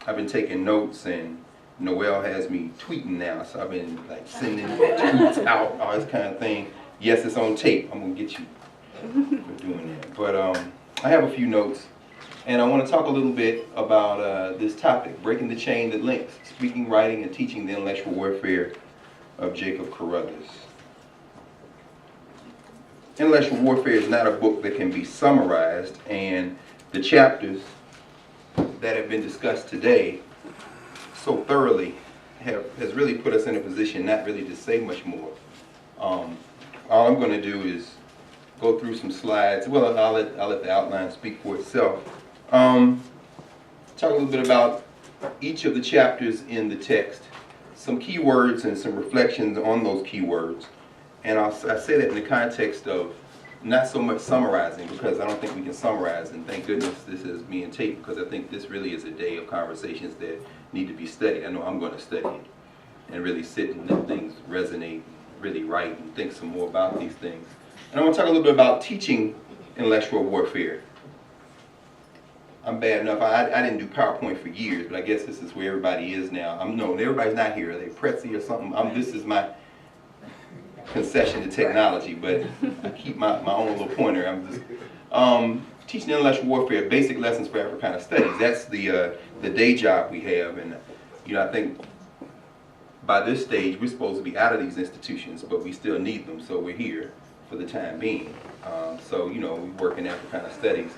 I've been taking notes, and Noel has me tweeting now, so I've been like sending tweets out, all this kind of thing. Yes, it's on tape. I'm gonna get you for doing that. But I have a few notes, and I want to talk a little bit about this topic: breaking the chain that links speaking, writing, and teaching the intellectual warfare of Jacob Carruthers. Intellectual Warfare is not a book that can be summarized, and the chapters that have been discussed today so thoroughly has really put us in a position not really to say much more. All I'm going to do is go through some slides. Well, I'll let the outline speak for itself. Talk a little bit about each of the chapters in the text, some keywords and some reflections on those keywords. And I say that in the context of not so much summarizing, because I don't think we can summarize, and thank goodness this is being taped, because I think this really is a day of conversations that need to be studied. I know I'm going to study it and really sit and let things resonate, really write and think some more about these things. And I want to talk a little bit about teaching intellectual warfare. I'm bad enough, I didn't do PowerPoint for years, but I guess this is where everybody is now. No, everybody's not here. Are they Prezi or something? This is my concession to technology, but I keep my own little pointer. I'm just teaching intellectual warfare, basic lessons for Africana studies. That's the day job we have, and I think by this stage we're supposed to be out of these institutions, but we still need them, so we're here for the time being. So we work in Africana studies,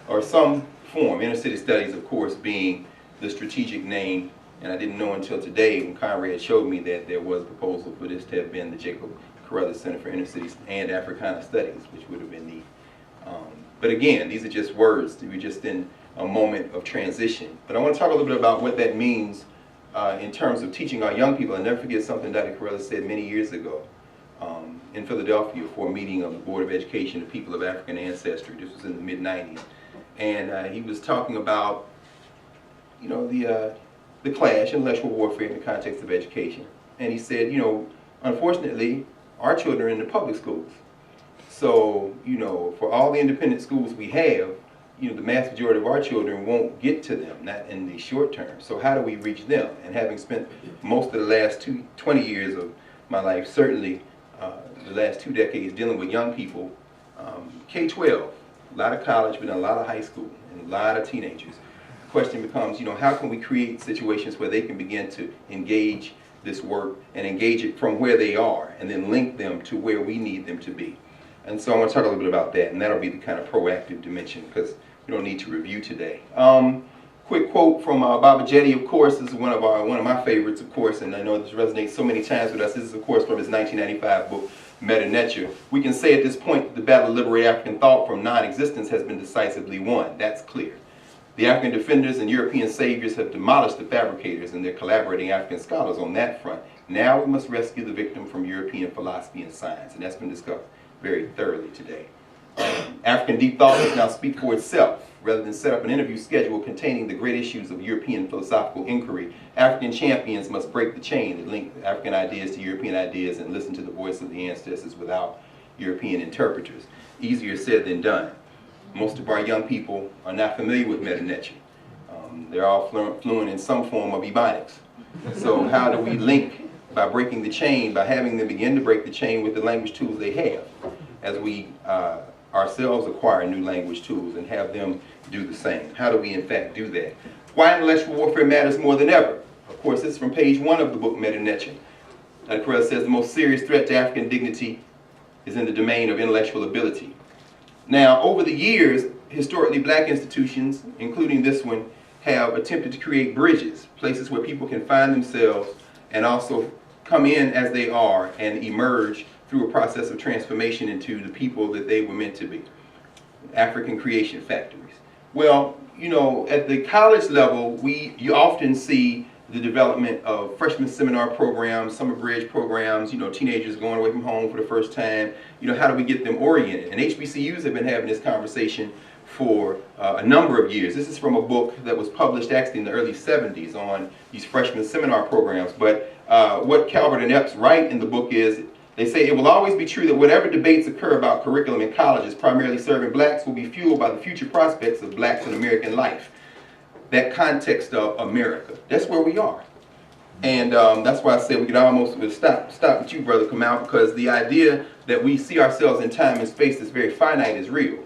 or some form. Inner city studies, of course, being the strategic name. And I didn't know until today when Conrad showed me that there was a proposal for this to have been the Jacob Carruthers Center for Inner Cities and Africana Studies, which would have been neat. But again, these are just words. We're just in a moment of transition. But I want to talk a little bit about what that means in terms of teaching our young people. I'll never forget something Dr. Carruthers said many years ago in Philadelphia for a meeting of the Board of Education of People of African Ancestry. This was in the mid-90s. And he was talking about, the clash, intellectual warfare in the context of education. And he said, unfortunately, our children are in the public schools. So, for all the independent schools we have, the mass majority of our children won't get to them, not in the short term. So how do we reach them? And having spent most of the last 20 years of my life, certainly the last 2 decades dealing with young people, K-12, a lot of college, but a lot of high school, and a lot of teenagers. The question becomes, how can we create situations where they can begin to engage this work and engage it from where they are, and then link them to where we need them to be. And so I want to talk a little bit about that, and that'll be the kind of proactive dimension, because we don't need to review today. Quick quote from Baba Jetty, of course. This is one of my favorites, of course, and I know this resonates so many times with us. This is, of course, from his 1995 book, Meta Nature. We can say at this point that the battle to liberate African thought from non-existence has been decisively won. That's clear. The African defenders and European saviors have demolished the fabricators and their collaborating African scholars on that front. Now we must rescue the victim from European philosophy and science, and that's been discussed very thoroughly today. African deep thought must now speak for itself. Rather than set up an interview schedule containing the great issues of European philosophical inquiry, African champions must break the chain that link African ideas to European ideas and listen to the voice of the ancestors without European interpreters. Easier said than done. Most of our young people are not familiar with Meta Nature. They're all fluent in some form of Ebonics. So how do we link by breaking the chain, by having them begin to break the chain with the language tools they have, as we ourselves acquire new language tools and have them do the same? How do we in fact do that? Why intellectual warfare matters more than ever. Of course, this is from page 1 of the book Meta Nature. Dr. Carruthers says the most serious threat to African dignity is in the domain of intellectual ability. Now, over the years, historically black institutions, including this one, have attempted to create bridges, places where people can find themselves and also come in as they are and emerge through a process of transformation into the people that they were meant to be. African creation factories. Well, at the college level, you often see the development of freshman seminar programs, summer bridge programs, teenagers going away from home for the first time. How do we get them oriented? And HBCUs have been having this conversation for a number of years. This is from a book that was published actually in the early 70s on these freshman seminar programs. But what Calvert and Epps write in the book is, they say it will always be true that whatever debates occur about curriculum in colleges primarily serving blacks will be fueled by the future prospects of blacks in American life. that context of America. That's where we are. And that's why I said we could almost stop with you, Brother Kamal, because the idea that we see ourselves in time and space that's very finite is real.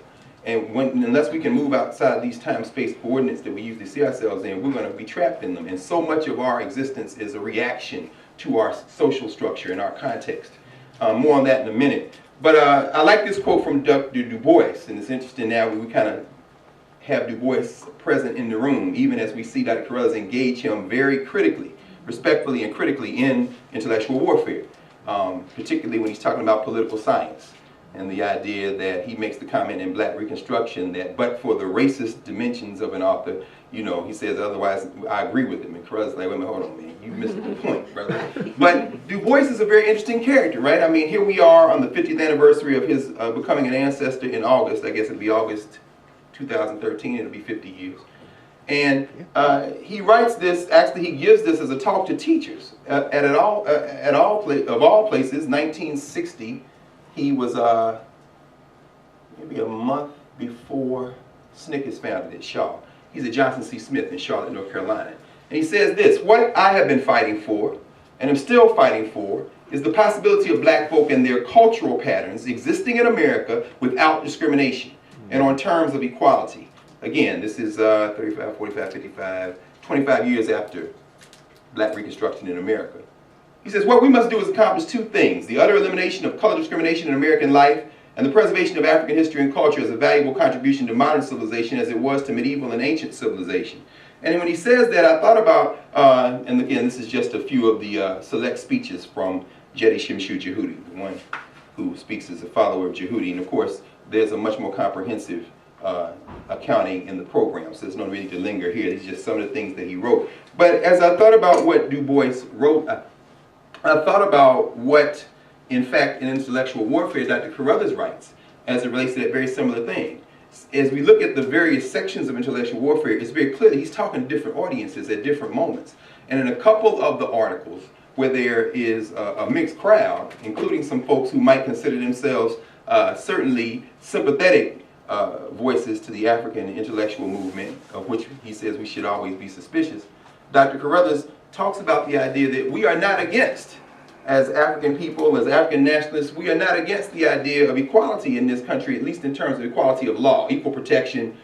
And unless we can move outside these time-space coordinates that we usually see ourselves in, we're going to be trapped in them. And so much of our existence is a reaction to our social structure and our context. More on that in a minute. But I like this quote from Dr. Du Bois, and it's interesting now we kind of have Du Bois present in the room, even as we see Dr. Carruthers engage him very critically, respectfully and critically in intellectual warfare, particularly when he's talking about political science. And the idea that he makes the comment in Black Reconstruction that but for the racist dimensions of an author, you know, he says otherwise I agree with him. And Carruthers like, wait a minute, hold on, man, you missed the point, brother. But Du Bois is a very interesting character, right? I mean, here we are on the 50th anniversary of his becoming an ancestor in August. I guess it'll be August 2013, it'll be 50 years. And he writes this, actually he gives this as a talk to teachers of all places, 1960. He was maybe a month before SNCC is founded at Shaw. He's at Johnson C. Smith in Charlotte, North Carolina. And he says this: what I have been fighting for, and am still fighting for, is the possibility of black folk and their cultural patterns existing in America without discrimination and on terms of equality. Again, this is 35, 45, 55, 25 years after Black Reconstruction in America. He says, what we must do is accomplish two things: the utter elimination of color discrimination in American life and the preservation of African history and culture as a valuable contribution to modern civilization as it was to medieval and ancient civilization. And when he says that, I thought about, and again, this is just a few of the select speeches from Jedi Shimshu Jehudi, the one who speaks as a follower of Jehudi. And of course, there's a much more comprehensive accounting in the program, so there's no need to linger here. These are just some of the things that he wrote. But as I thought about what Du Bois wrote, I thought about what, in fact, in intellectual warfare, Dr. Carruthers writes as it relates to that very similar thing. As we look at the various sections of intellectual warfare, it's very clear that he's talking to different audiences at different moments. And in a couple of the articles where there is a mixed crowd, including some folks who might consider themselves certainly sympathetic voices to the African intellectual movement, of which he says we should always be suspicious, Dr. Carruthers talks about the idea that we are not against, as African people, as African nationalists, we are not against the idea of equality in this country, at least in terms of equality of law, equal protection,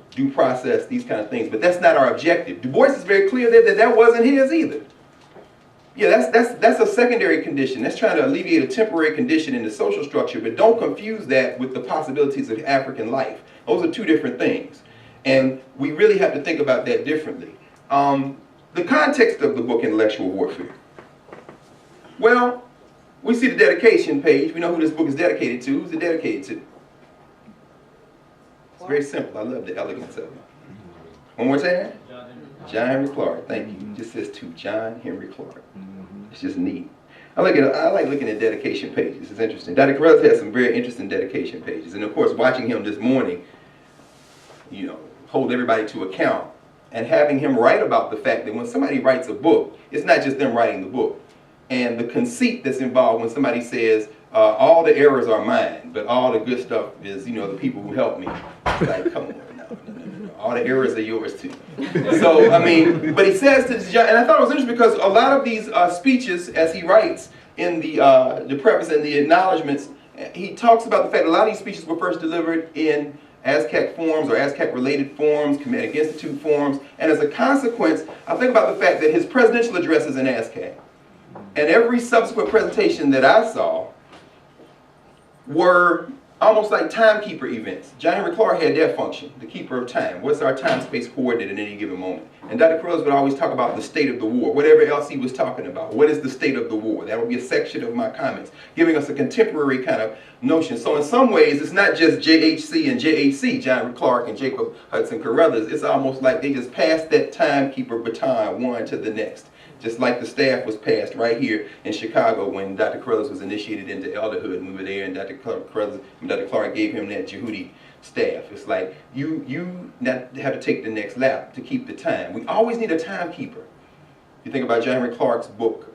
due process, these kind of things. But that's not our objective. Du Bois is very clear that that wasn't his either. Yeah, that's a secondary condition. That's trying to alleviate a temporary condition in the social structure, but don't confuse that with the possibilities of African life. Those are two different things. And we really have to think about that differently. The context of the book, Intellectual Warfare. Well, we see the dedication page. We know who this book is dedicated to. Who's it dedicated to? It's very simple. I love the elegance of it. One more time? John Henry Clark. Thank you. It just says to John Henry Clark. It's just neat. I like looking at dedication pages. It's interesting. Dr. Carruthers has some very interesting dedication pages. And of course, watching him this morning, you know, hold everybody to account, and having him write about the fact that when somebody writes a book, it's not just them writing the book. And the conceit that's involved when somebody says, all the errors are mine, but all the good stuff is, you know, the people who helped me. It's like, come on, no. All the errors are yours too. So, I mean, but he says to John, and I thought it was interesting because a lot of these speeches, as he writes in the preface and the acknowledgments, he talks about the fact that a lot of these speeches were first delivered in ASCAC forms or ASCAC-related forms, Comedic Institute forms, and as a consequence, I think about the fact that his presidential address is in ASCAC. And every subsequent presentation that I saw were almost like timekeeper events. John Henry Clark had that function, the keeper of time. What's our time-space coordinate at any given moment? And Dr. Carruthers would always talk about the state of the war, whatever else he was talking about. What is the state of the war? That would be a section of my comments, giving us a contemporary kind of notion. So in some ways, it's not just JHC and JHC, John Henry Clark and Jacob Hudson Carruthers. It's almost like they just passed that timekeeper baton one to the next. Just like the staff was passed right here in Chicago when Dr. Carruthers was initiated into elderhood, and we were there, and Dr. Clark gave him that Jehudi staff. It's like you have to take the next lap to keep the time. We always need a timekeeper. You think about John Henry Clark's book,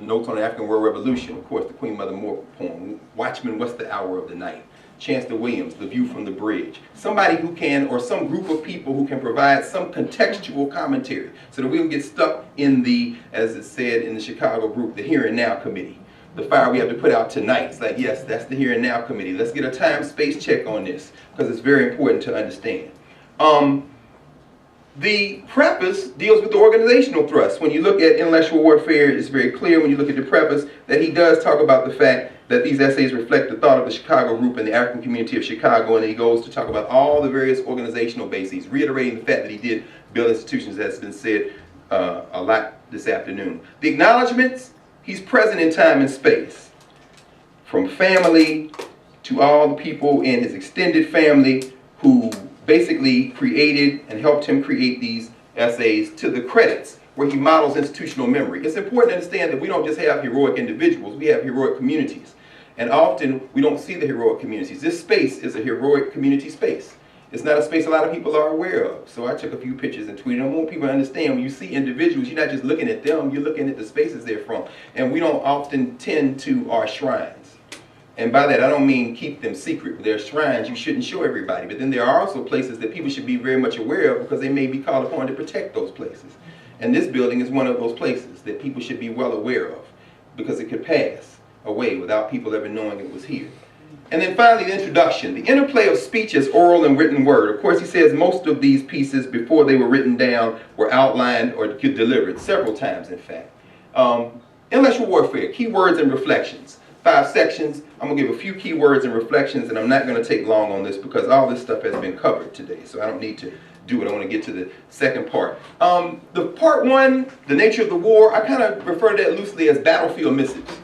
Notes on the African World Revolution, of course, the Queen Mother Moore poem, Watchman, what's the hour of the night? Chancellor Williams, The View from the Bridge. Somebody who can, or some group of people who can provide some contextual commentary so that we don't get stuck in the, as it said in the Chicago group, the Here and Now Committee. The fire we have to put out tonight. It's like, yes, that's the Here and Now Committee. Let's get a time-space check on this because it's very important to understand. The preface deals with the organizational thrust. When you look at intellectual warfare, it's very clear when you look at the preface that he does talk about the fact that these essays reflect the thought of the Chicago group and the African community of Chicago, and he goes to talk about all the various organizational bases, reiterating the fact that he did build institutions, as has been said a lot this afternoon. The acknowledgments, he's present in time and space, from family to all the people in his extended family who basically created and helped him create these essays, to the credits where he models institutional memory. It's important to understand that we don't just have heroic individuals, we have heroic communities. And often we don't see the heroic communities. This space is a heroic community space. It's not a space a lot of people are aware of. So I took a few pictures and tweeted them. I want people to understand when you see individuals, you're not just looking at them, you're looking at the spaces they're from. And we don't often tend to our shrines. And by that, I don't mean keep them secret. There are shrines you shouldn't show everybody. But then there are also places that people should be very much aware of because they may be called upon to protect those places. And this building is one of those places that people should be well aware of because it could pass away without people ever knowing it was here. And then finally, the introduction. The interplay of speech as oral and written word. Of course, he says most of these pieces, before they were written down, were outlined or delivered several times, in fact. Intellectual warfare, keywords and reflections. 5 sections. I'm going to give a few keywords and reflections, and I'm not going to take long on this because all this stuff has been covered today, so I don't need to do it. I want to get to the second part. The part 1, the nature of the war, I kind of refer to that loosely as battlefield missives.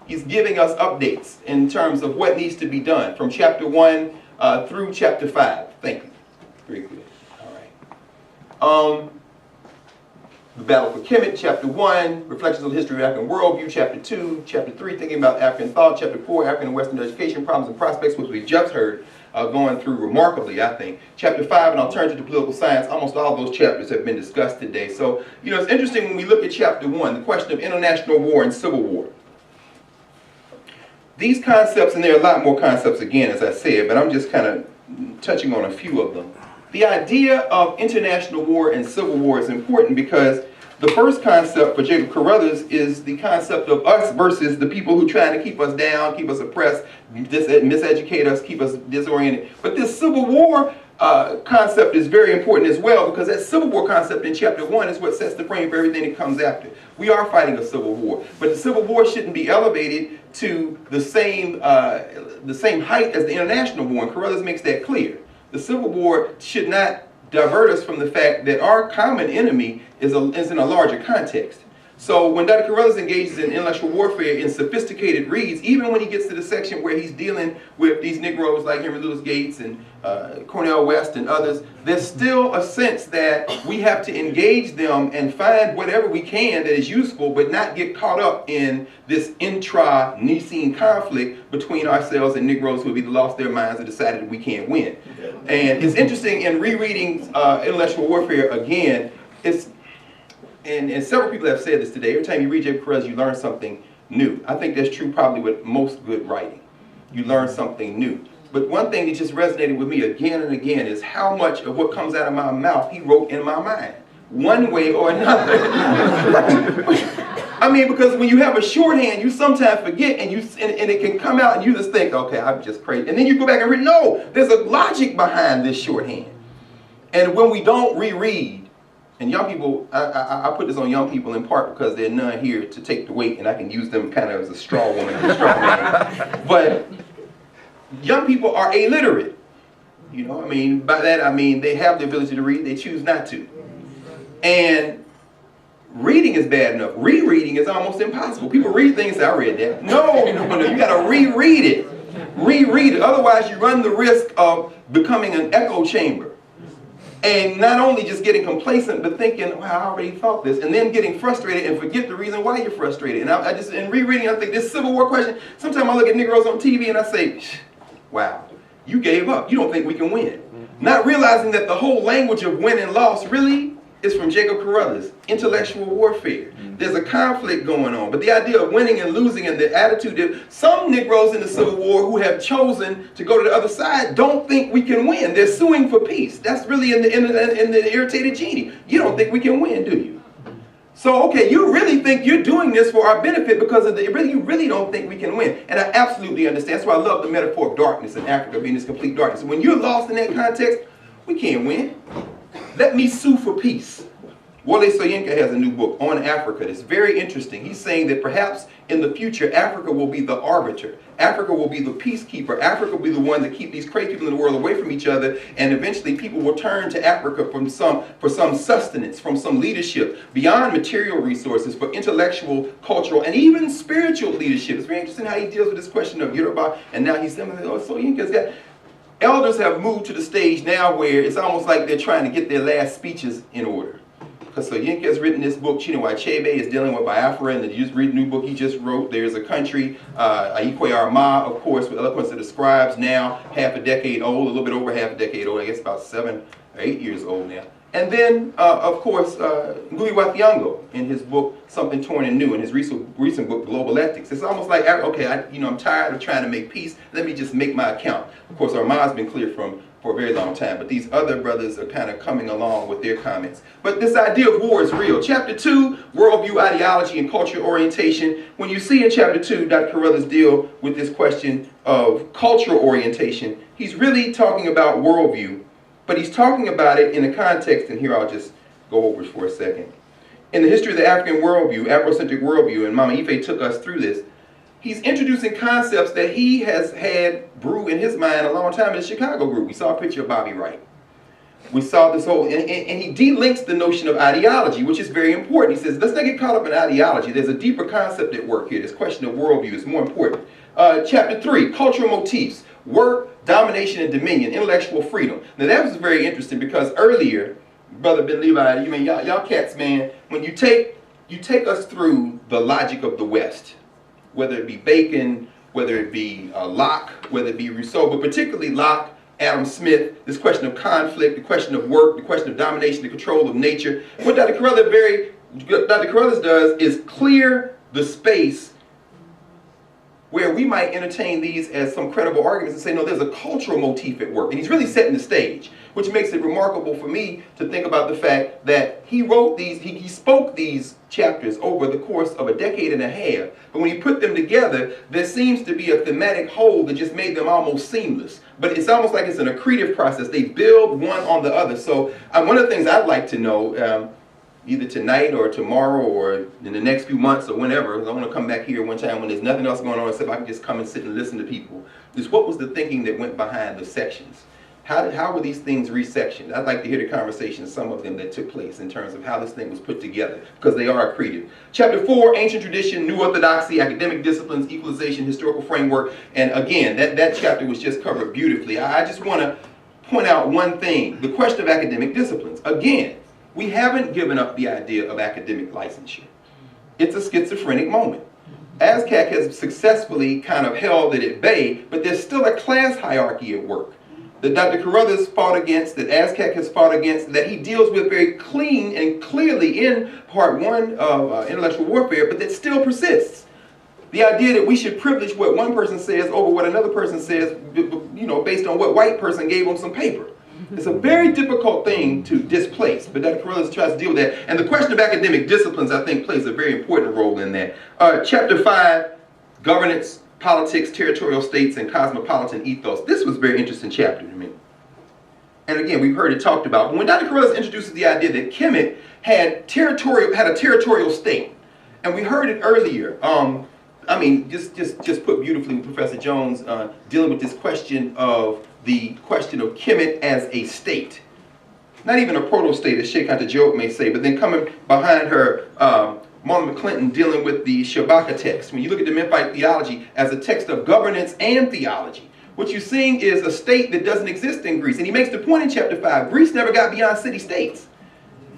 He's giving us updates in terms of what needs to be done from chapter 1 through chapter 5. Thank you. Very good. All right. The Battle for Kemet, chapter 1, Reflections on the History of African Worldview, chapter 2, chapter 3, Thinking about African Thought, chapter 4, African and Western Education, Problems and Prospects, which we just heard, going through remarkably, I think. Chapter 5, An Alternative to Political Science, almost all those chapters have been discussed today. So, you know, it's interesting when we look at chapter 1, the question of international war and civil war. These concepts, and there are a lot more concepts again, as I said, but I'm just kind of touching on a few of them. The idea of international war and civil war is important because the first concept for Jacob Carruthers is the concept of us versus the people who try to keep us down, keep us oppressed, miseducate us, keep us disoriented. But this civil war concept is very important as well because that civil war concept in chapter 1 is what sets the frame for everything that comes after. We are fighting a civil war, but the civil war shouldn't be elevated to the same height as the international war, and Carruthers makes that clear. The Civil War should not divert us from the fact that our common enemy is in a larger context. So when Dr. Carruthers engages in intellectual warfare in sophisticated reads, even when he gets to the section where he's dealing with these Negroes like Henry Louis Gates and Cornel West and others, there's still a sense that we have to engage them and find whatever we can that is useful, but not get caught up in this intra-Nicene conflict between ourselves and Negroes who have either lost their minds or decided that we can't win. And it's interesting in rereading intellectual warfare again, and several people have said this today, every time you read Jacob Carruthers, you learn something new. I think that's true probably with most good writing. You learn something new. But one thing that just resonated with me again and again is how much of what comes out of my mouth he wrote in my mind, one way or another. I mean, because when you have a shorthand, you sometimes forget, and it can come out and you just think, okay, I'm just crazy. And then you go back and read, no, there's a logic behind this shorthand. And when we don't reread, and young people, I put this on young people in part because there are none here to take the weight, and I can use them kind of as a straw woman and a straw man. But young people are illiterate. You know, I mean, by that I mean they have the ability to read, they choose not to. And reading is bad enough. Rereading is almost impossible. People read things and say, I read that. No, you got to reread it. Reread it. Otherwise, you run the risk of becoming an echo chamber. And not only just getting complacent, but thinking, well, I already thought this, and then getting frustrated and forget the reason why you're frustrated. And I just, in rereading, I think this Civil War question, sometimes I look at Negroes on TV and I say, wow, you gave up. You don't think we can win. Not realizing that the whole language of win and loss really is from Jacob Carruthers, Intellectual Warfare. There's a conflict going on, but the idea of winning and losing and the attitude that some Negroes in the Civil War who have chosen to go to the other side don't think we can win. They're suing for peace. That's really in the irritated genie. You don't think we can win, do you? So, okay, you really think you're doing this for our benefit because of you really don't think we can win. And I absolutely understand. That's why I love the metaphor of darkness in Africa being this complete darkness. When you're lost in that context, we can't win. Let me sue for peace. Wole Soyinka has a new book on Africa that's very interesting. He's saying that perhaps in the future, Africa will be the arbiter. Africa will be the peacekeeper. Africa will be the one to keep these crazy people in the world away from each other. And eventually people will turn to Africa for some sustenance, from some leadership, beyond material resources, for intellectual, cultural, and even spiritual leadership. It's very interesting how he deals with this question of Yoruba. And now he's saying, oh, Soyinka's got... Elders have moved to the stage now where it's almost like they're trying to get their last speeches in order. Because Soyinka has written this book, Chinua Achebe is dealing with Biafra, and the new book he just wrote, There's a Country, Ikwe Arma, of course, with Eloquence of the Scribes, now half a decade old, a little bit over half a decade old, I guess about 7 or 8 years old now. And then, of course, Ngui wa Thiong'o in his book, Something Torn and New, in his recent book, Global Ethics. It's almost like, okay, I'm tired of trying to make peace. Let me just make my account. Of course, Armand's been clear for a very long time, but these other brothers are kind of coming along with their comments. But this idea of war is real. Chapter 2, Worldview, Ideology, and Cultural Orientation. When you see in Chapter 2, Dr. Carruthers deal with this question of cultural orientation, he's really talking about worldview. But he's talking about it in a context, and here I'll just go over it for a second. In the history of the African worldview, Afrocentric worldview, and Mama Ife took us through this, he's introducing concepts that he has had brew in his mind a long time in the Chicago group. We saw a picture of Bobby Wright. We saw this whole, and he delinks the notion of ideology, which is very important. He says, let's not get caught up in ideology. There's a deeper concept at work here. This question of worldview is more important. Chapter 3, cultural motifs. Work, domination, and dominion, intellectual freedom. Now that was very interesting because earlier, Brother Ben Levi, you mean y'all cats, man, when you take us through the logic of the West, whether it be Bacon, whether it be Locke, whether it be Rousseau, but particularly Locke, Adam Smith, this question of conflict, the question of work, the question of domination, the control of nature. What Dr. Carruthers does is clear the space where we might entertain these as some credible arguments and say, no, there's a cultural motif at work. And he's really setting the stage, which makes it remarkable for me to think about the fact that he wrote these, he spoke these chapters over the course of a decade and a half. But when he put them together, there seems to be a thematic whole that just made them almost seamless. But it's almost like it's an accretive process. They build one on the other. So one of the things I'd like to know, either tonight or tomorrow or in the next few months or whenever, I want to come back here one time when there's nothing else going on except I can just come and sit and listen to people, is what was the thinking that went behind the sections? How were these things resectioned? I'd like to hear the conversations, some of them that took place in terms of how this thing was put together, because they are accretive. Chapter 4, Ancient Tradition, New Orthodoxy, Academic Disciplines, Equalization, Historical Framework. And again, that chapter was just covered beautifully. I just want to point out one thing, the question of academic disciplines. Again, we haven't given up the idea of academic licensure. It's a schizophrenic moment. ASCAC has successfully kind of held it at bay, but there's still a class hierarchy at work that Dr. Carruthers fought against, that ASCAC has fought against, that he deals with very clean and clearly in part 1 of Intellectual Warfare, but that still persists. The idea that we should privilege what one person says over what another person says, based on what white person gave them some paper. It's a very difficult thing to displace, but Dr. Carruthers tries to deal with that. And the question of academic disciplines, I think, plays a very important role in that. Chapter 5, Governance, Politics, Territorial States, and Cosmopolitan Ethos. This was a very interesting chapter to me. And again, we've heard it talked about. But when Dr. Carruthers introduces the idea that Kemet had a territorial state, and we heard it earlier, just put beautifully with Professor Jones dealing with this question of the question of Kemet as a state. Not even a proto-state, as Sheikh Anta may say, but then coming behind her, Marlon McClinton dealing with the Shabaka text. When you look at the Memphite theology as a text of governance and theology, what you're seeing is a state that doesn't exist in Greece. And he makes the point in chapter 5, Greece never got beyond city-states.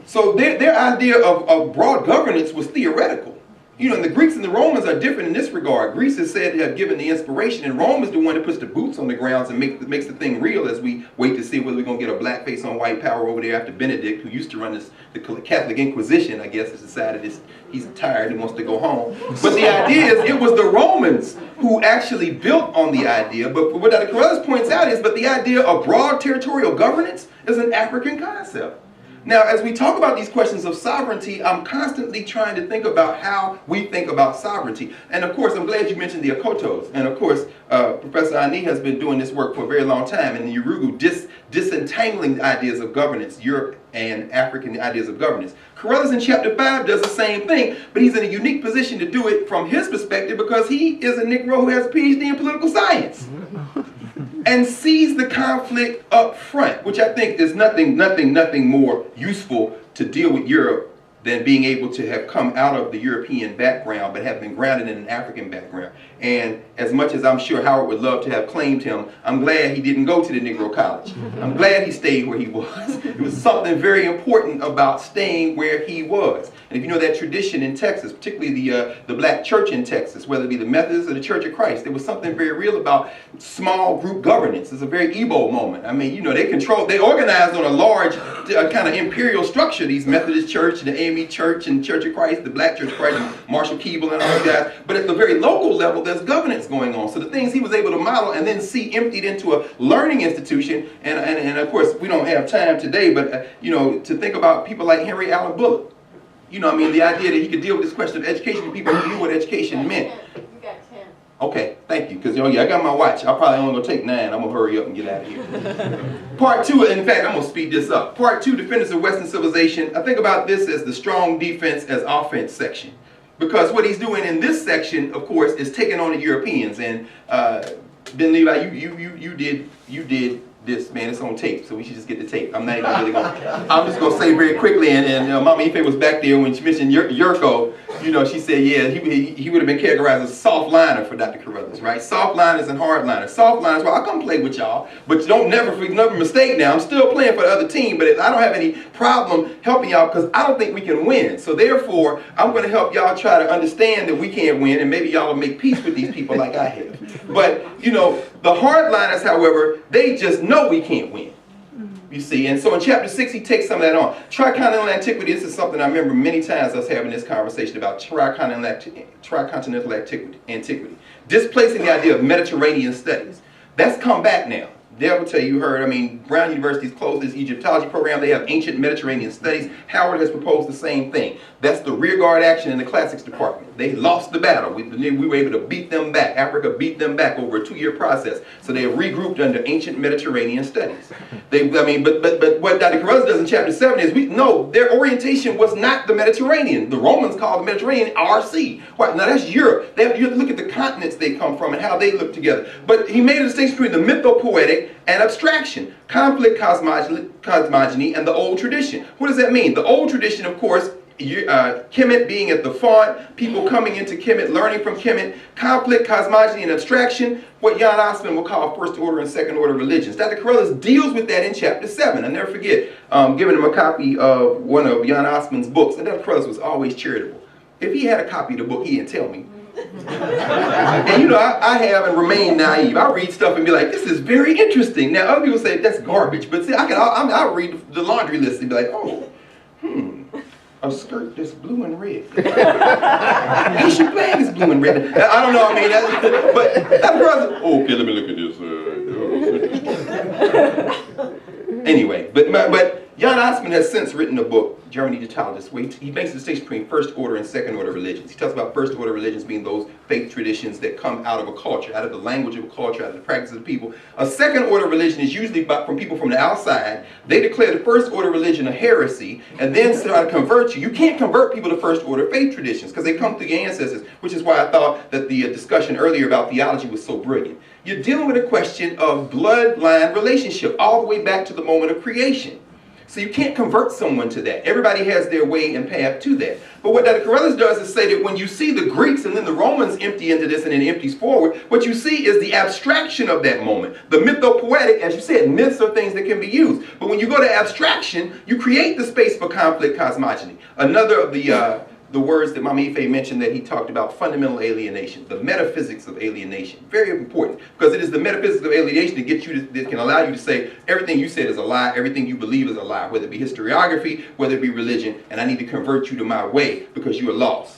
So their idea of broad governance was theoretical. You know, and the Greeks and the Romans are different in this regard. Greece is said to have given the inspiration, and Rome is the one that puts the boots on the grounds and makes the thing real as we wait to see whether we're going to get a black face on white power over there after Benedict, who used to run the Catholic Inquisition, I guess, has decided he's tired and wants to go home. But the idea is it was the Romans who actually built on the idea. But what Dr. Carruthers points out is, but the idea of broad territorial governance is an African concept. Now, as we talk about these questions of sovereignty, I'm constantly trying to think about how we think about sovereignty. And of course, I'm glad you mentioned the Okotos. And of course, Professor Ani has been doing this work for a very long time in the Urugu, disentangling the ideas of governance, Europe and African ideas of governance. Carruthers in chapter 5 does the same thing, but he's in a unique position to do it from his perspective because he is a Negro who has a PhD in political science. And sees the conflict up front, which I think is nothing more useful to deal with Europe than being able to have come out of the European background but have been grounded in an African background. And as much as I'm sure Howard would love to have claimed him, I'm glad he didn't go to the Negro College. I'm glad he stayed where he was. It was something very important about staying where he was. And if you know that tradition in Texas, particularly the black church in Texas, whether it be the Methodists or the Church of Christ, there was something very real about small group governance. It's a very Igbo moment. I mean, you know, they organized on a large kind of imperial structure, these Methodist Church and the AME Church and Church of Christ, the Black Church of Christ, and Marshall Keeble and all those guys. But at the very local level, there's governance going on. So the things he was able to model and then see emptied into a learning institution, and of course, we don't have time today, but you know, to think about people like Henry Allen Bullock. You know, I mean, the idea that he could deal with this question of education to people who knew what education meant. You got 10. Okay, thank you. Because, you know, yeah, I got my watch. I'll probably only going to take 9. I'm going to hurry up and get out of here. Part 2, in fact, I'm going to speed this up. Part 2, Defenders of Western Civilization. I think about this as the strong defense as offense section. Because what he's doing in this section, of course, is taking on the Europeans. And Ben Levi, you did this, man. It's on tape, so we should just get the tape. I'm not even really going to, I'm just going to say very quickly, and Mama Ife was back there when she mentioned Yurko, you know, she said, yeah, he would have been categorized as a soft liner for Dr. Carruthers, right? Soft liners and hard liners. Soft liners, well, I'll come play with y'all, but don't never mistake now. I'm still playing for the other team, but I don't have any problem helping y'all because I don't think we can win. So therefore, I'm going to help y'all try to understand that we can't win, and maybe y'all will make peace with these people like I have. But, you know, the hard liners, however, they just know we can't win. You see, and so in chapter 6, he takes some of that on. Tricontinental antiquity, this is something I remember many times us having this conversation about tricontinental antiquity. Displacing the idea of Mediterranean studies. That's come back now. They will tell you heard, I mean, Brown University's closed its Egyptology program. They have ancient Mediterranean studies. Howard has proposed the same thing. That's the rearguard action in the classics department. They lost the battle. We were able to beat them back. Africa beat them back over a 2-year process. So they have regrouped under ancient Mediterranean studies. But what Dr. Carruthers does in chapter 7 is their orientation was not the Mediterranean. The Romans called the Mediterranean RC. Now that's Europe. You have to look at the continents they come from and how they look together. But he made a distinction between the mythopoetic and abstraction, conflict cosmogony, and the old tradition. What does that mean? The old tradition, of course, Kemet being at the font, people coming into Kemet, learning from Kemet, conflict, cosmogony, and abstraction, what Jan Osman will call first order and second order religions. Dr. Carruthers deals with that in chapter 7. I never forget giving him a copy of one of Jan Osman's books, and Dr. Carruthers was always charitable. If he had a copy of the book, he didn't tell me. And you know, I have and remain naive. I read stuff and be like, this is very interesting. Now, other people say that's garbage, but see, I'll read the laundry list and be like, oh, a skirt that's blue and red. Haitian flag is blue and red. I don't know, I mean, but that brother, okay, let me look at this. Anyway, but Jan Osman has since written a book, Germany Egyptologist, where he makes a distinction between first order and second order religions. He talks about first order religions being those faith traditions that come out of a culture, out of the language of a culture, out of the practice of the people. A second order religion is usually from people from the outside. They declare the first order religion a heresy and then try to convert you. You can't convert people to first order faith traditions because they come through your ancestors, which is why I thought that the discussion earlier about theology was so brilliant. You're dealing with a question of bloodline relationship all the way back to the moment of creation. So you can't convert someone to that. Everybody has their way and path to that. But what Dr. Carruthers does is say that when you see the Greeks and then the Romans empty into this and then empties forward, what you see is the abstraction of that moment. The mythopoetic, as you said, myths are things that can be used. But when you go to abstraction, you create the space for conflict cosmogony. Another of the the words that Mama Ife mentioned, that he talked about fundamental alienation, the metaphysics of alienation. Very important, because it is the metaphysics of alienation that gets you that can allow you to say everything you said is a lie, everything you believe is a lie, whether it be historiography, whether it be religion, and I need to convert you to my way because you are lost.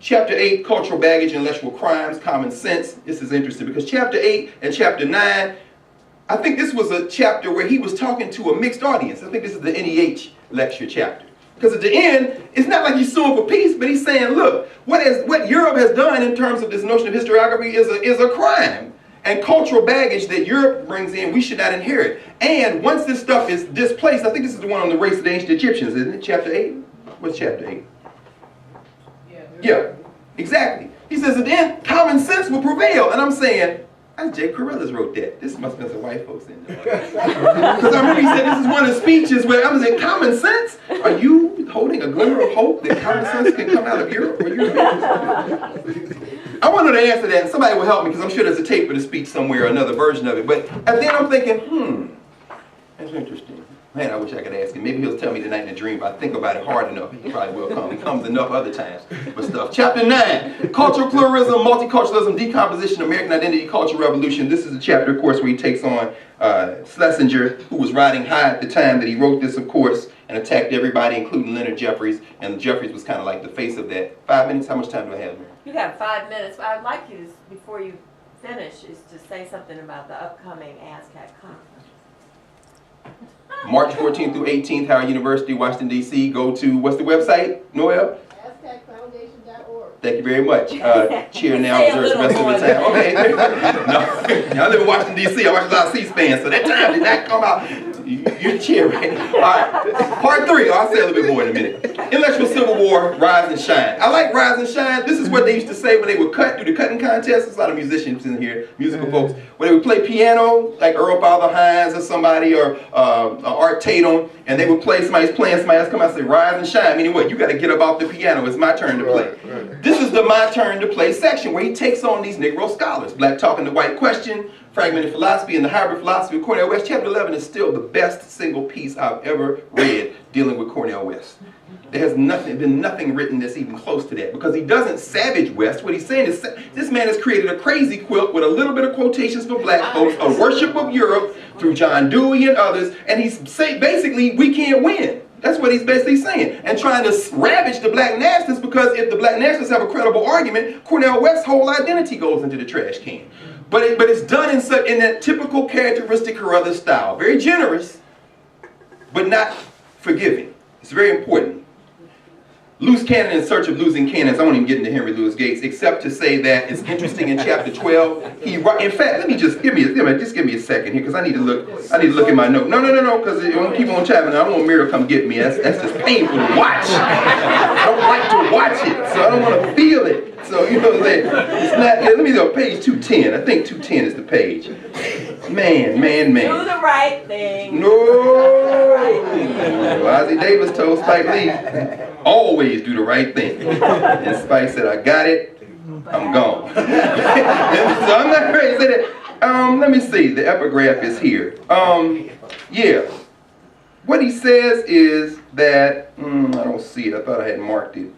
Chapter 8, cultural baggage, intellectual crimes, common sense. This is interesting because chapter 8 and chapter 9, I think this was a chapter where he was talking to a mixed audience. I think this is the NEH lecture chapter. Because at the end, it's not like he's suing for peace, but he's saying, look, what Europe has done in terms of this notion of historiography is a crime. And cultural baggage that Europe brings in, we should not inherit. And once this stuff is displaced, I think this is the one on the race of the ancient Egyptians, isn't it? Chapter 8? What's chapter 8? Yeah, exactly. He says at the end, common sense will prevail. And I'm saying, that's Jay Carruthers wrote that. This must have been some white folks in there. Because I remember he said this is one of the speeches where I was in common sense. Are you holding a glimmer of hope that common sense can come out of Europe? Or I wanted to answer that, and somebody will help me because I'm sure there's a tape of the speech somewhere, another version of it. But at the end I'm thinking, that's interesting. Man, I wish I could ask him. Maybe he'll tell me tonight in a dream, but I think about it hard enough. He probably will come. He comes enough other times for stuff. Chapter 9, cultural pluralism, multiculturalism, decomposition, American identity, cultural revolution. This is a chapter, of course, where he takes on Schlesinger, who was riding high at the time that he wrote this, of course, and attacked everybody, including Leonard Jeffries. And Jeffries was kind of like the face of that. 5 minutes? How much time do I have, Mary? You have 5 minutes. I'd like you to, before you finish, is to say something about the upcoming ASCAC conference. March 14th through 18th, Howard University, Washington, D.C. Go to, what's the website, Noel? ASCACfoundation.org. Thank you very much. Chair now observes the rest of the time. Okay. No, I live in Washington, D.C. I watch a lot of C-SPAN, so that time did not come out. You're the chair, right? All right. Part 3. I'll say a little bit more in a minute. Intellectual Civil War, Rise and Shine. I like Rise and Shine. This is what they used to say when they would do the cutting contest. There's a lot of musicians in here, musical folks. When they would play piano, like Earl Father Hines or somebody, or Art Tatum, and they would play, somebody's playing, somebody else come out and say, Rise and Shine. Meaning what? You got to get up off the piano. It's my turn to play. Right. This is the My Turn to Play section where he takes on these Negro scholars. Black Talk and the White Question, Fragmented Philosophy, and the Hybrid Philosophy of Cornel West. Chapter 11 is still the best single piece I've ever read dealing with Cornel West. There has been nothing written that's even close to that, because he doesn't savage West. What he's saying is this man has created a crazy quilt with a little bit of quotations for black folks, a worship of Europe through John Dewey and others, and he's saying basically we can't win. That's what he's basically saying, and trying to ravage the black nationalists, because if the black nationalists have a credible argument, Cornel West's whole identity goes into the trash can. But it's done in that typical characteristic Carruthers style. Very generous, but not forgiving. It's very important. Loose cannon in search of losing cannons. I won't even get into Henry Louis Gates, except to say that it's interesting in chapter 12. In fact, let me just give me a second here, because I need to look at my note. No, because when people on chatting, I don't want Mira to come get me. That's just painful to watch. I don't like to watch it, so I don't want to feel it. So you know what I'm saying? It's not. Let me go page 210. I think 210 is the page. Man. Do the right thing. No. Ozzie Davis told Spike Lee, always do the right thing. And Spike said, I got it, I'm gone. So I'm not ready to say that. Let me see, the epigraph is here. Yeah. What he says is that, I don't see it, I thought I had marked it.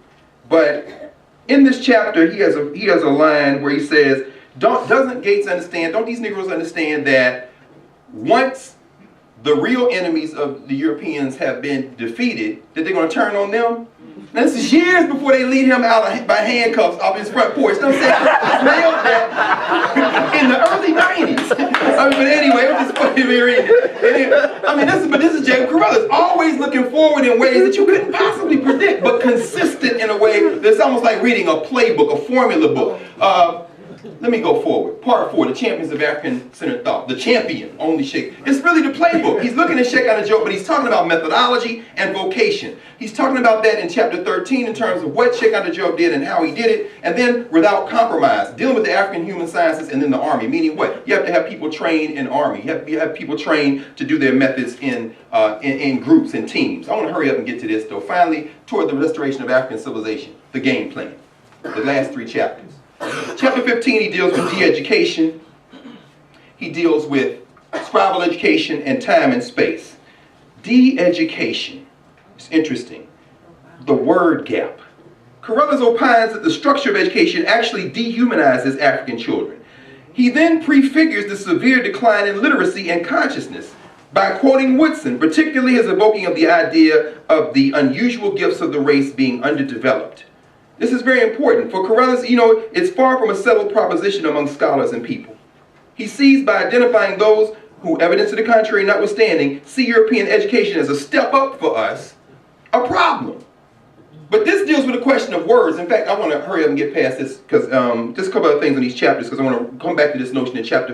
But in this chapter, he has a line where he says, doesn't Gates understand, don't these Negroes understand that once the real enemies of the Europeans have been defeated, that they're going to turn on them? Now, this is years before they lead him out by handcuffs off his front porch. You know what I'm saying? Nailed that in the early 90s. But anyway, I'm just putting me reading it. This is Jacob Carruthers, always looking forward in ways that you couldn't possibly predict, but consistent in a way that's almost like reading a playbook, a formula book. Let me go forward. Part 4, the champions of African-centered thought. The champion, only Sheikh. It's really the playbook. He's looking at Sheikh Anta, but he's talking about methodology and vocation. He's talking about that in chapter 13 in terms of what Sheikh Anta did and how he did it. And then without compromise, dealing with the African human sciences and then the army. Meaning what? You have to have people trained in army. You have people trained to do their methods in groups and teams. I want to hurry up and get to this though. Finally, toward the restoration of African civilization. The game plan. The last 3 chapters. Chapter 15, he deals with de-education. He deals with scribal education and time and space. De-education. It's interesting. The word gap. Carruthers opines that the structure of education actually dehumanizes African children. He then prefigures the severe decline in literacy and consciousness by quoting Woodson, particularly his evoking of the idea of the unusual gifts of the race being underdeveloped. This is very important. For Carruthers, it's far from a settled proposition among scholars and people. He sees by identifying those who, evidence to the contrary notwithstanding, see European education as a step up for us, a problem. But this deals with the question of words. In fact, I want to hurry up and get past this because just a couple of things on these chapters, because I want to come back to this notion in chapter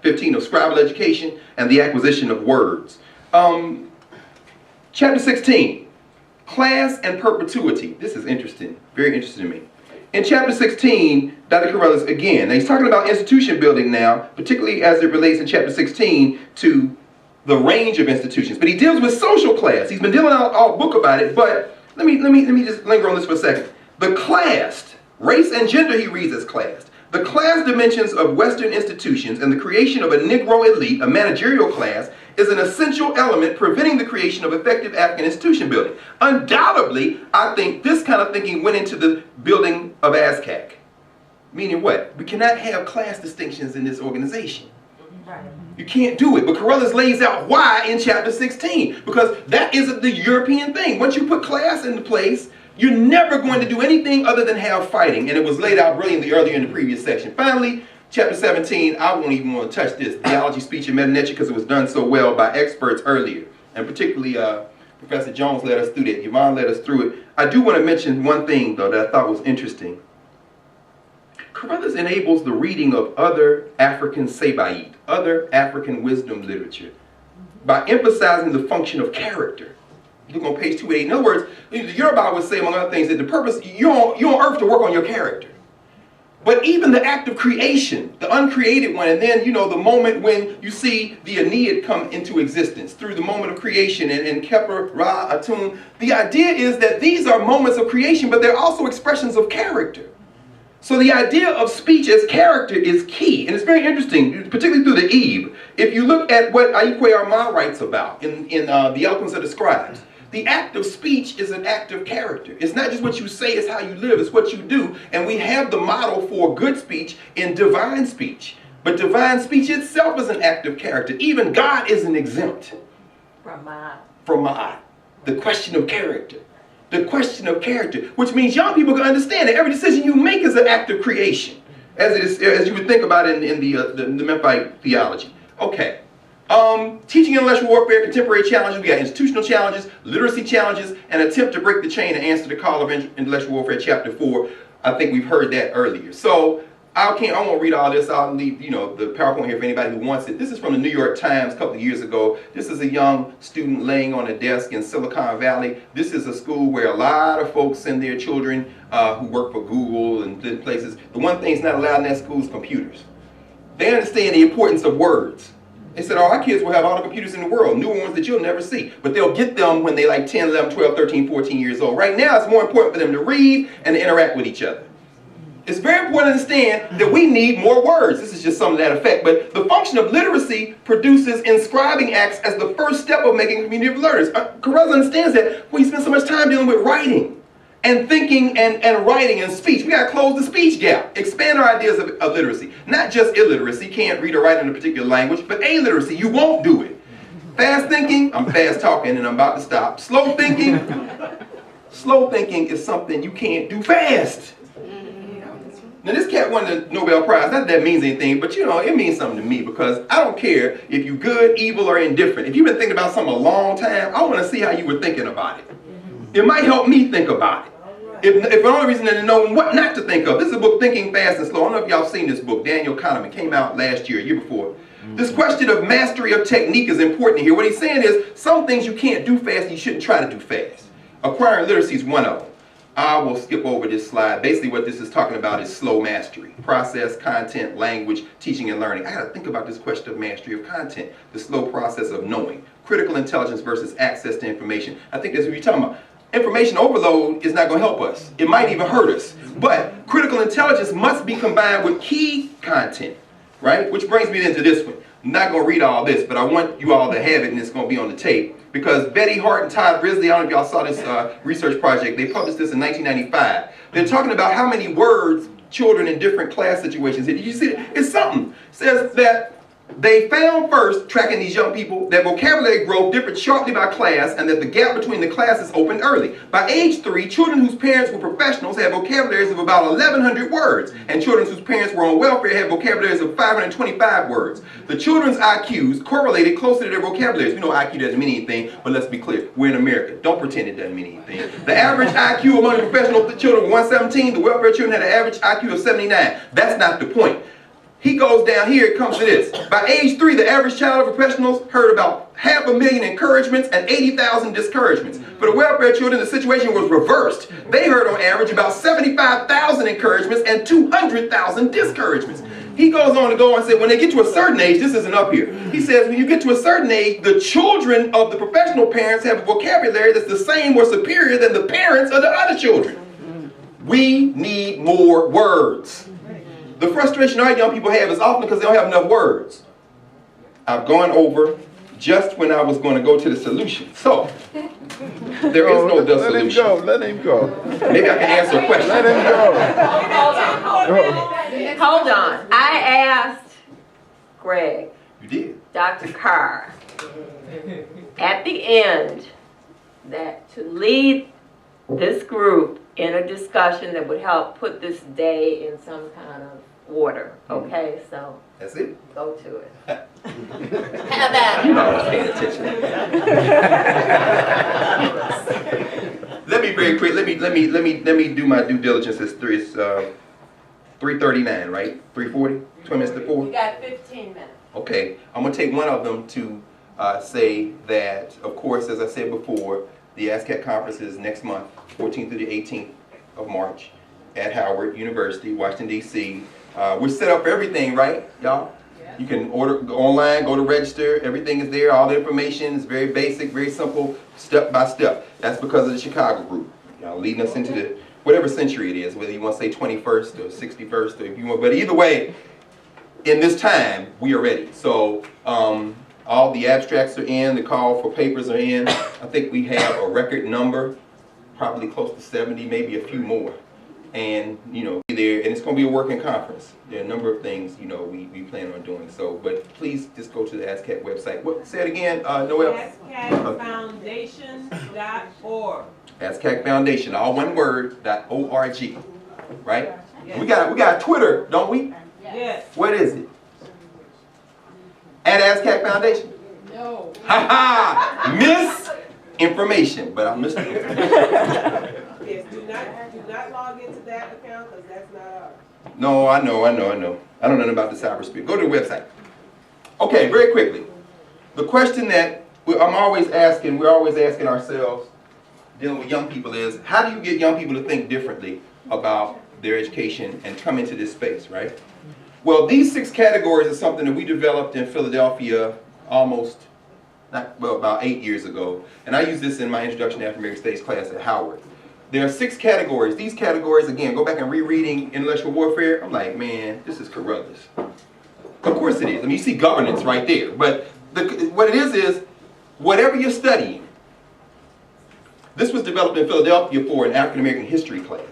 15 of scribal education and the acquisition of words. Chapter 16, class and perpetuity. This is interesting, very interesting to me. In chapter 16, Dr. Carruthers, again, now he's talking about institution building now, particularly as it relates in chapter 16 to the range of institutions. But he deals with social class. He's been dealing all book about it, but let me just linger on this for a second. The classed, race and gender he reads as classed. The class dimensions of Western institutions and the creation of a Negro elite, a managerial class, is an essential element preventing the creation of effective African institution building. Undoubtedly, I think this kind of thinking went into the building of ASCAC. Meaning what? We cannot have class distinctions in this organization. You can't do it. But Carruthers lays out why in chapter 16. Because that isn't the European thing. Once you put class into place, you're never going to do anything other than have fighting. And it was laid out brilliantly earlier in the previous section. Finally, chapter 17, I won't even want to touch this. Theology, speech, and metanetia, because it was done so well by experts earlier. And particularly Professor Jones led us through that. Yvonne led us through it. I do want to mention one thing, though, that I thought was interesting. Carruthers enables the reading of other African Sabaite, other African wisdom literature, by emphasizing the function of character. Look on page 288. In other words, the Yoruba would say, among other things, that the purpose, you're on earth to work on your character. But even the act of creation, the uncreated one, and then, the moment when you see the Aeneid come into existence, through the moment of creation, and Keper, Ra, Atun, the idea is that these are moments of creation, but they're also expressions of character. So the idea of speech as character is key, and it's very interesting, particularly through the Eve. If you look at what Aikwe Armand writes about in The Eloquence of the Scribes, the act of speech is an act of character. It's not just what you say, it's how you live, it's what you do. And we have the model for good speech in divine speech. But divine speech itself is an act of character. Even God isn't exempt from ma'at. The question of character. The question of character, which means young people can understand that every decision you make is an act of creation, as you would think about it in the Memphite theology. Okay. Teaching intellectual warfare, contemporary challenges. We got institutional challenges, literacy challenges, and attempt to break the chain and answer the call of intellectual warfare, chapter 4. I think we've heard that earlier. So I won't read all this. I'll leave the PowerPoint here for anybody who wants it. This is from the New York Times a couple of years ago. This is a young student laying on a desk in Silicon Valley. This is a school where a lot of folks send their children who work for Google and different places. The one thing that's not allowed in that school is computers. They understand the importance of words. They said, our kids will have all the computers in the world, new ones that you'll never see. But they'll get them when they're like 10, 11, 12, 13, 14 years old. Right now, it's more important for them to read and to interact with each other. It's very important to understand that we need more words. This is just some of that effect. But the function of literacy produces inscribing acts as the first step of making a community of learners. Carruthers understands that we spend so much time dealing with writing and thinking and writing and speech. We got to close the speech gap. Expand our ideas of literacy. Not just illiteracy, can't read or write in a particular language, but illiteracy, you won't do it. Fast thinking, I'm fast talking and I'm about to stop. Slow thinking is something you can't do fast. Now this cat won the Nobel Prize. Not that that means anything, but it means something to me because I don't care if you're good, evil, or indifferent. If you've been thinking about something a long time, I want to see how you were thinking about it. It might help me think about it. If the only reason to know what not to think of. This is a book, Thinking Fast and Slow. I don't know if y'all seen this book, Daniel Kahneman. Came out last year, year before. This question of mastery of technique is important here. What he's saying is, some things you can't do fast and you shouldn't try to do fast. Acquiring literacy is one of them. I will skip over this slide. Basically what this is talking about is slow mastery. Process, content, language, teaching and learning. I got to think about this question of mastery of content. The slow process of knowing. Critical intelligence versus access to information. I think that's what you're talking about. Information overload is not going to help us. It might even hurt us. But critical intelligence must be combined with key content, right? Which brings me into this one. I'm not going to read all this, but I want you all to have it, and it's going to be on the tape. Because Betty Hart and Todd Risley, I don't know if y'all saw this research project, they published this in 1995. They're talking about how many words children in different class situations. Did you see it? It's something. It says that they found first, tracking these young people, that vocabulary growth differed sharply by class and that the gap between the classes opened early. By age 3, children whose parents were professionals had vocabularies of about 1,100 words, and children whose parents were on welfare had vocabularies of 525 words. The children's IQs correlated closely to their vocabularies. We know IQ doesn't mean anything, but let's be clear, we're in America. Don't pretend it doesn't mean anything. The average IQ among the professional children was 117. The welfare children had an average IQ of 79. That's not the point. He goes down here, it comes to this. By age 3, the average child of professionals heard about 500,000 encouragements and 80,000 discouragements. For the welfare children, the situation was reversed. They heard on average about 75,000 encouragements and 200,000 discouragements. He goes on to go and say, when they get to a certain age, this isn't up here. He says, when you get to a certain age, the children of the professional parents have a vocabulary that's the same or superior than the parents of the other children. We need more words. The frustration our young people have is often because they don't have enough words. I've gone over just when I was going to go to the solution. So, there is no the solution. Let him go. Maybe I can answer a question. Let him go. Hold on. I asked Greg, You did. Dr. Carr, at the end, that to lead this group in a discussion that would help put this day in some kind of order. Okay, so That's it. go to it. How about you know, paying attention. Let me very quick. Let me do my due diligence. It's 3:39, right? 3:40. 20 minutes to 4. You got 15 minutes. Okay, I'm gonna take one of them to say that, of course, as I said before, the ASCAC conference is next month, 14th through the 18th of March, at Howard University, Washington D.C. We're set up for everything, right, y'all? Yeah. You can order online, go to register. Everything is there. All the information is very basic, very simple, step by step. That's because of the Chicago group, y'all, leading us into the whatever century it is, whether you want to say 21st or 61st, or if you want. But either way, in this time, we are ready. So all the abstracts are in. The call for papers are in. I think we have a record number, probably close to 70, maybe a few more. And, you know, there, and it's going to be a working conference. There are a number of things, you know, we plan on doing. So, but please just go to the ASCAC website. What? Say it again, Noel. ASCACfoundation.org. ASCAC Foundation, all one word, .org, right? Yes. We got Twitter, don't we? Yes. What is it? At ASCAC Foundation? No. Ha ha! Misinformation, but I'm misinformation. Yes, do not log into that account because that's not ours. No, I know. I don't know nothing about the cyberspace. Go to the website. Okay, very quickly. The question that we're always asking ourselves, dealing with young people, is how do you get young people to think differently about their education and come into this space, right? Well, these 6 categories are something that we developed in Philadelphia about 8 years ago. And I use this in my Introduction to African American Studies class at Howard. There are 6 categories. These categories, again, go back and rereading Intellectual Warfare. I'm like, man, this is Carruthers. Of course it is. I mean, you see governance right there. But what it is whatever you're studying. This was developed in Philadelphia for an African American history class.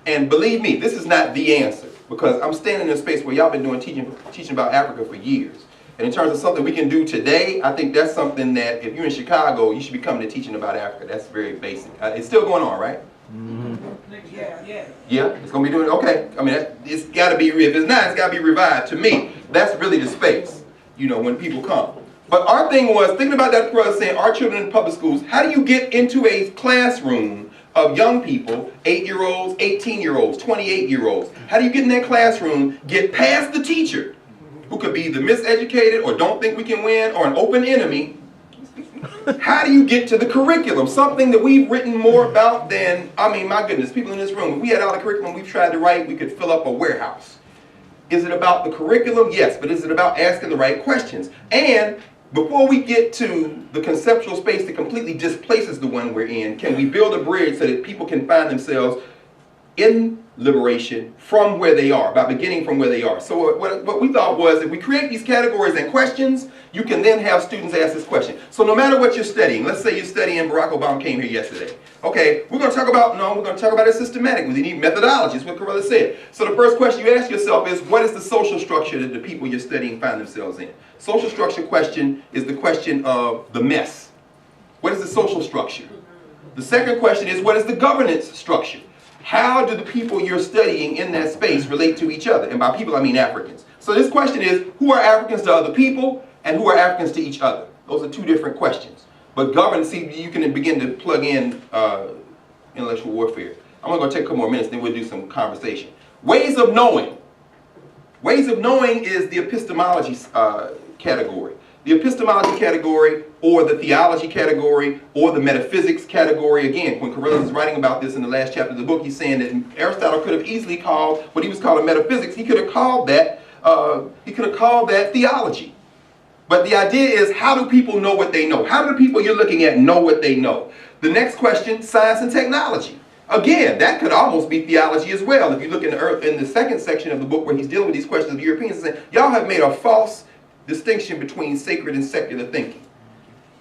And believe me, this is not the answer, because I'm standing in a space where y'all been doing teaching about Africa for years. And in terms of something we can do today, I think that's something that if you're in Chicago, you should be coming to teaching about Africa. That's very basic. It's still going on, right? Yeah. Yeah, it's going to be doing, okay. I mean, it's got to be, if it's not, it's got to be revived. To me, that's really the space, you know, when people come. But our thing was, thinking about that brother saying, our children in public schools, how do you get into a classroom of young people, 8-year-olds, 18-year-olds, 28-year-olds? How do you get in that classroom, get past the teacher, who could be either miseducated or don't think we can win or an open enemy? How do you get to the curriculum? Something that we've written more about than, I mean, my goodness, people in this room, if we had all the curriculum we've tried to write, we could fill up a warehouse. Is it about the curriculum? Yes, but is it about asking the right questions? And before we get to the conceptual space that completely displaces the one we're in, can we build a bridge so that people can find themselves in liberation from where they are, by beginning from where they are. So what we thought was, if we create these categories and questions, you can then have students ask this question. So no matter what you're studying, let's say you're studying, Barack Obama came here yesterday. Okay, we're going to talk about it systematically. We need methodologies, what Carella said. So the first question you ask yourself is, what is the social structure that the people you're studying find themselves in? Social structure question is the question of the mess. What is the social structure? The second question is, what is the governance structure? How do the people you're studying in that space relate to each other? And by people, I mean Africans. So this question is, who are Africans to other people, and who are Africans to each other? Those are two different questions. But governance, see, you can begin to plug in intellectual warfare. I'm going to take a couple more minutes, then we'll do some conversation. Ways of knowing. Ways of knowing is the epistemology category. The epistemology category, or the theology category, or the metaphysics category. Again, when Carella is writing about this in the last chapter of the book, he's saying that Aristotle could have easily called what he was calling metaphysics, he could have called that theology. But the idea is, how do people know what they know? How do the people you're looking at know what they know? The next question, science and technology. Again, that could almost be theology as well. If you look in the second section of the book where he's dealing with these questions of Europeans, he's saying, y'all have made a false distinction between sacred and secular thinking.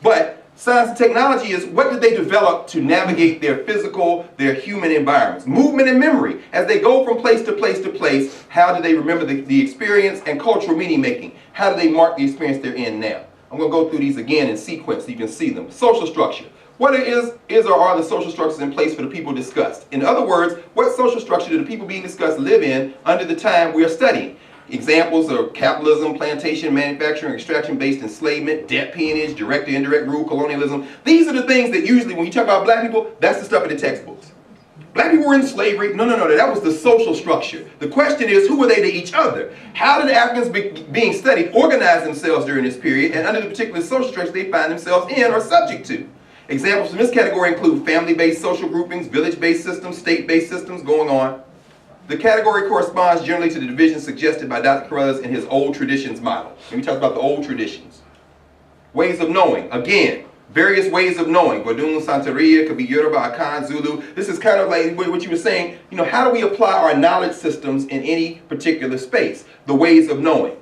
But science and technology is, what did they develop to navigate their physical, their human environments? Movement and memory. As they go from place to place to place, how do they remember the experience? And cultural meaning making. How do they mark the experience they're in now? I'm going to go through these again in sequence so you can see them. Social structure. What is or are the social structures in place for the people discussed? In other words, what social structure do the people being discussed live in under the time we are studying? Examples are capitalism, plantation, manufacturing, extraction-based enslavement, debt peonage, direct or indirect rule, colonialism. These are the things that usually, when you talk about black people, that's the stuff in the textbooks. Black people were in slavery. No, that was the social structure. The question is, who were they to each other? How did Africans being studied organize themselves during this period, and under the particular social structure they find themselves in or subject to? Examples from this category include family-based social groupings, village-based systems, state-based systems, going on. The category corresponds generally to the division suggested by Dr. Carruthers in his old traditions model. And we talked about the old traditions. Ways of knowing. Again, various ways of knowing. Vodun, Santeria, could be Yoruba, Akan, Zulu. This is kind of like what you were saying. You know, how do we apply our knowledge systems in any particular space? The ways of knowing.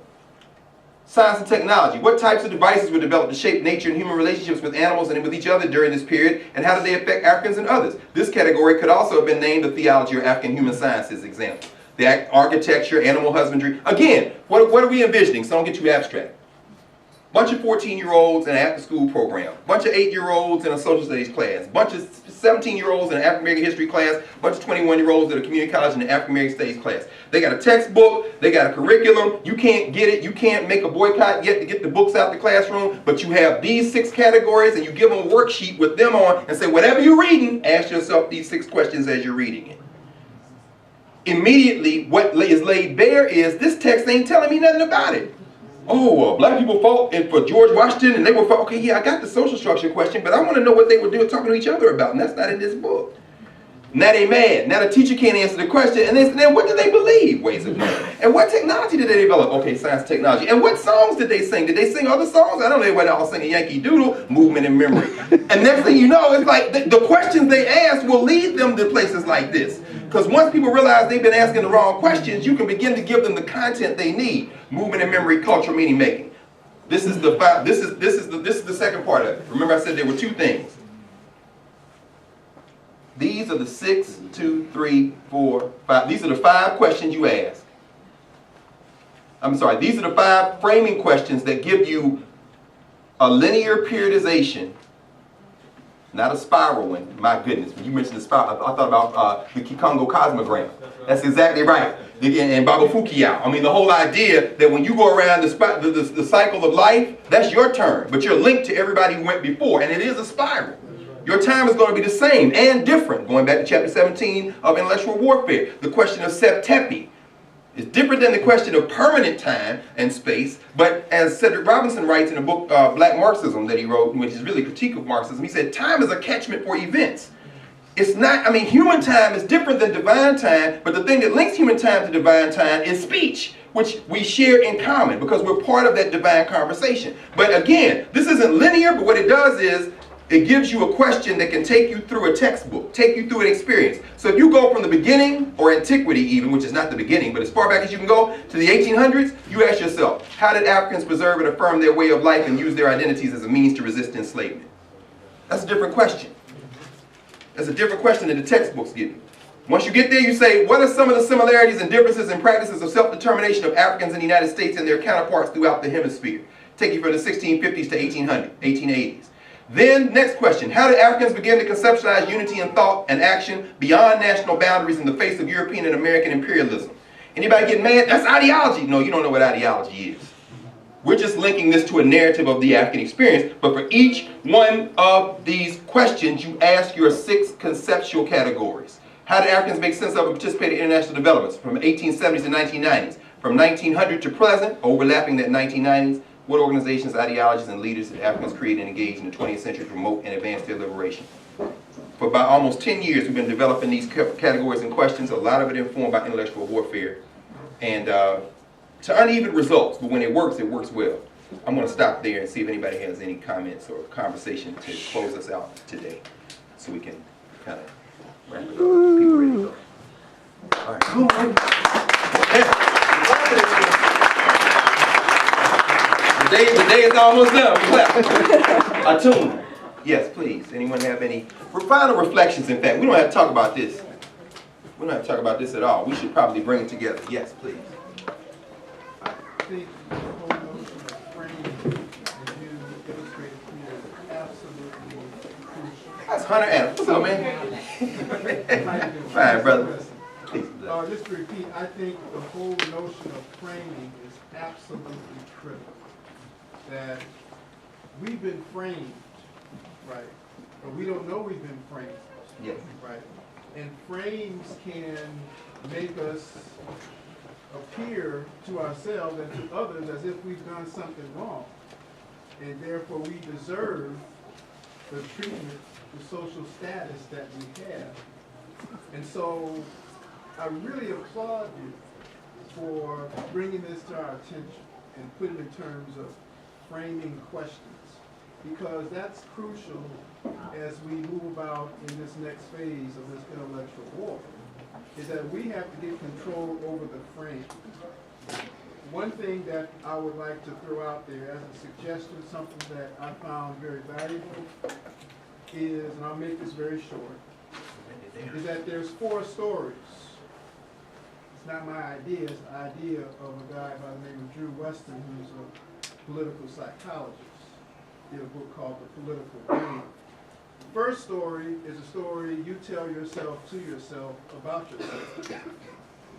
Science and technology. What types of devices were developed to shape nature and human relationships with animals and with each other during this period, and how did they affect Africans and others? This category could also have been named the theology or African human sciences example. The architecture, animal husbandry. Again, what are we envisioning? So don't get too abstract. Bunch of 14-year-olds in an after-school program. Bunch of 8-year-olds in a social studies class. Bunch of 17-year-olds in an African-American history class. Bunch of 21-year-olds at a community college in an African-American studies class. They got a textbook. They got a curriculum. You can't get it. You can't make a boycott yet to get the books out the classroom. But you have these 6 categories, and you give them a worksheet with them on and say, whatever you're reading, ask yourself these 6 questions as you're reading it. Immediately, what is laid bare is, this text ain't telling me nothing about it. Oh, black people fought for George Washington, and they were fought. Okay, yeah, I got the social structure question, but I want to know what they were doing, talking to each other about, and that's not in this book. Now they mad. Now the teacher can't answer the question, and then what do they believe? Ways of knowing. And what technology did they develop? Okay, science technology. And what songs did they sing? Did they sing other songs? I don't know, they went all singing Yankee Doodle, movement and memory. And next thing you know, it's like the questions they ask will lead them to places like this. Because once people realize they've been asking the wrong questions, you can begin to give them the content they need. Movement and memory, cultural meaning making. This is the second part of it. Remember I said there were 2 things. These are the 6, 2, 3, 4, 5. These are the 5 questions you ask. I'm sorry, these are the 5 framing questions that give you a linear periodization. Not a spiral one. My goodness, when you mentioned the spiral, I thought about the Kikongo cosmogram. That's exactly right. And Baba Fukiao. I mean, the whole idea that when you go around the cycle of life, that's your turn. But you're linked to everybody who went before. And it is a spiral. Your time is going to be the same and different. Going back to chapter 17 of Intellectual Warfare. The question of Septepi is different than the question of permanent time and space. But as Cedric Robinson writes in a book, Black Marxism, that he wrote, which is really a critique of Marxism, he said, time is a catchment for events. It's not, I mean, human time is different than divine time, but the thing that links human time to divine time is speech, which we share in common because we're part of that divine conversation. But again, this isn't linear, but what it does is, It gives you a question that can take you through a textbook, take you through an experience. So if you go from the beginning, or antiquity even, which is not the beginning, but as far back as you can go, to the 1800s, you ask yourself, how did Africans preserve and affirm their way of life and use their identities as a means to resist enslavement? That's a different question. That's a different question than the textbooks give you. Once you get there, you say, what are some of the similarities and differences in practices of self-determination of Africans in the United States and their counterparts throughout the hemisphere? Take you from the 1650s to 1880s. Then, next question, how did Africans begin to conceptualize unity in thought and action beyond national boundaries in the face of European and American imperialism? Anybody get mad? That's ideology. No, you don't know what ideology is. We're just linking this to a narrative of the African experience, but for each one of these questions, you ask your 6 conceptual categories. How did Africans make sense of and participate in international developments from 1870s to 1990s? From 1900 to present, overlapping that 1990s, what organizations, ideologies, and leaders did Africans create and engage in the 20th century to promote and advance their liberation? For about almost 10 years, we've been developing these categories and questions, a lot of it informed by intellectual warfare, and to uneven results, but when it works well. I'm going to stop there and see if anybody has any comments or conversation to close us out today, so we can kind of wrap it up. People ready to go? All right. Come on. The day is almost done. Attunement. Yes, please. Anyone have any final reflections? In fact, we don't have to talk about this. We don't have to talk about this at all. We should probably bring it together. Yes, please. I think the whole notion of framing, as you illustrated here, is absolutely crucial. That's Hunter Adams. What's up, man? Fine, brother. Just to repeat, I think the whole notion of framing is absolutely critical. That we've been framed, right? But we don't know we've been framed. Yes. Right? And frames can make us appear to ourselves and to others as if we've done something wrong. And therefore we deserve the treatment, the social status that we have. And so I really applaud you for bringing this to our attention and putting it in terms of framing questions, because that's crucial as we move about in this next phase of this intellectual war, is that we have to get control over the frame. One thing that I would like to throw out there as a suggestion, something that I found very valuable, is, and I'll make this very short, is that there's 4 stories. It's not my idea, it's the idea of a guy by the name of Drew Weston, who's a political psychologist. He did a book called The Political Game. The first story is a story you tell yourself to yourself about yourself.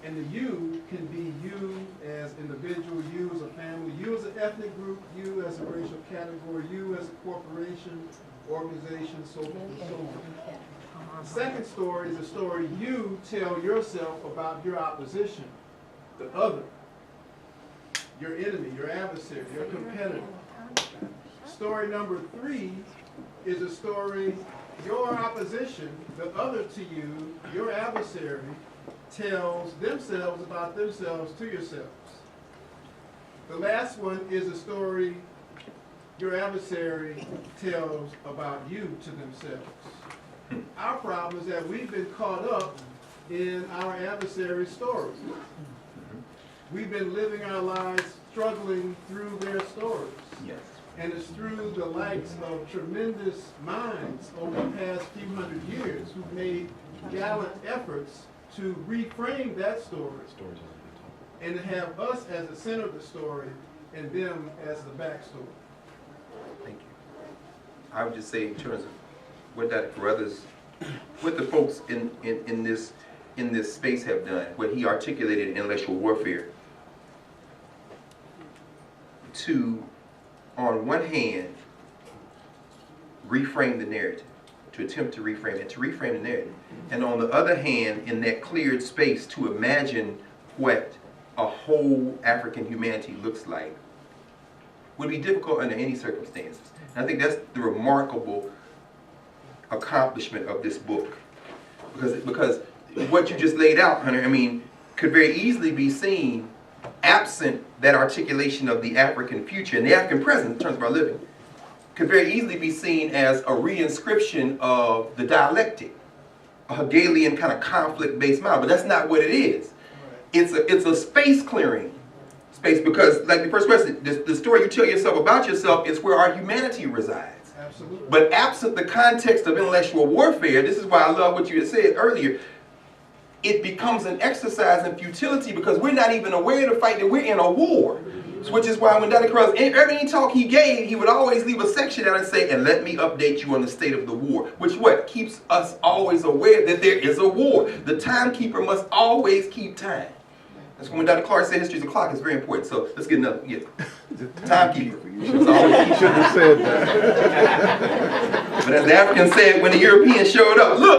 And the you can be you as individual, you as a family, you as an ethnic group, you as a racial category, you as a corporation, organization, so forth and so on. The second story is a story you tell yourself about your opposition, the other, your enemy, your adversary, your competitor. Story number 3 is a story your opposition, the other to you, your adversary, tells themselves about themselves to yourselves. The last one is a story your adversary tells about you to themselves. Our problem is that we've been caught up in our adversary's stories. We've been living our lives struggling through their stories. Yes. And it's through the likes of tremendous minds over the past few hundred years who've made gallant efforts to reframe that story and to have us as the center of the story and them as the backstory. Thank you. I would just say, in terms of what Dr. Carruthers, what the folks in this space have done, what he articulated in intellectual warfare, to, on one hand, reframe the narrative, to attempt to reframe it, to reframe the narrative, and on the other hand, in that cleared space, to imagine what a whole African humanity looks like, would be difficult under any circumstances. And I think that's the remarkable accomplishment of this book, because what you just laid out, Hunter, I mean, could very easily be seen absent that articulation of the African future and the African present in terms of our living. could very easily be seen as a reinscription of the dialectic, a Hegelian kind of conflict-based model, but that's not what it is. It's a space clearing space, because like the first question, the story you tell yourself about yourself is where our humanity resides. Absolutely. But absent the context of intellectual warfare, this is why I love what you had said earlier, it becomes an exercise in futility because we're not even aware of the fact that we're in a war. Which is why when Dr. Carr, every talk he gave, he would always leave a section out and say, and let me update you on the state of the war. Which what? Keeps us always aware that there is a war. The timekeeper must always keep time. That's when Dr. Carr said history's a clock. It's very important. So let's get another. Yeah. Timekeeper. You shouldn't have said that. But as the African said when the Europeans showed up, look.